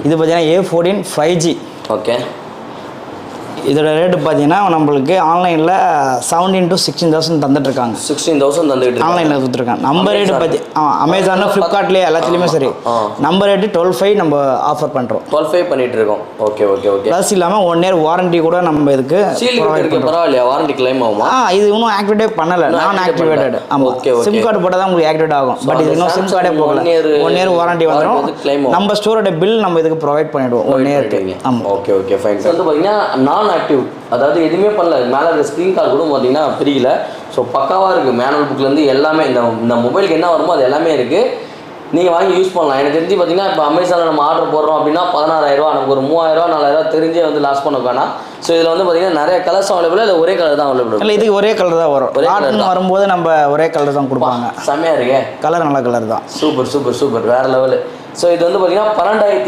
இது பார்த்தீங்கன்னா A14 5G. Okay. இதோட ரேட்டு பார்த்தீங்கன்னா நம்மளுக்கு ஆன்லைனில் 17 to 16,000 தந்துட்டுருக்காங்க. 16,000 தந்துட்டு ஆன்லைனில் கொடுத்துருக்காங்க. நம்ம ரேட்டு பார்த்தி அமேசானில் ஃப்ளிப்கார்ட்லேயே எல்லாத்துலேயுமே சரி. நம்ம ரேட்டு 12,500 நம்ம ஆஃபர் பண்ணுறோம். 12,500 பண்ணிட்டு இருக்கோம். Okay okay okay. ப்ளஸ் இல்லாமல் 1 year வாரண்டி கூட நம்ம இதுக்கு பரவாயில்லையா? வாரண்டி கிளைம் ஆகுமா? இது இன்னும் ஆக்டிவேட்டே பண்ணலை. நான் ஆக்டிவேட்டட். ஆமாம், சிம் கார்டு போட்டால் தான் உங்களுக்கு ஆக்டிவேட் ஆகும். பட் இது இன்னும் சிம் கார்டே போகல. 1 year வாரண்டி வந்துடும். நம்ம ஸ்டோரோட பில் நம்ம இதுக்கு ப்ரொவைட் பண்ணிவிடுவோம் 1 year. ஆமாம். Okay okay fine. வந்து பார்த்தீங்கன்னா நான் ஆக்டிவ், அதாவது எதுவுமே பண்ணல. மேலே இருக்க ஸ்க்ரீன் கார்டு கூட பார்த்தீங்கன்னா பிரிக்கல. ஸோ பக்காவாக இருக்குது. மேனுவல் புக்லேருந்து எல்லாமே இந்த மொபைலுக்கு என்ன வருமோ அது எல்லாமே இருக்குது. நீங்கள் வாங்கி யூஸ் பண்ணலாம். எனக்கு தெரிஞ்சு பார்த்தீங்கன்னா இப்போ அமேசானில் நம்ம ஆர்டர் போடுறோம் அப்படின்னா 16,000, நமக்கு ஒரு 3,000 4,000 தெரிஞ்சே வந்து லாஸ் பண்ண வேணாம். ஸோ இதில் வந்து பார்த்தீங்கன்னா நிறைய கலர்ஸ் அவைலபிள். இல்லை ஒரே கலர் தான் அவைலபிள்? இல்லை, இதுக்கு ஒரே கலர் தான் வரும். ஆர்டர்னு வரும்போது நம்ம ஒரே கலர் தான் கொடுப்பாங்க. செம்மையாக இருக்கே, கலர் நல்ல கலர் தான். சூப்பர் சூப்பர் சூப்பர், வேறு லெவலு. ஸோ இது வந்து பார்த்தீங்கன்னா 12,000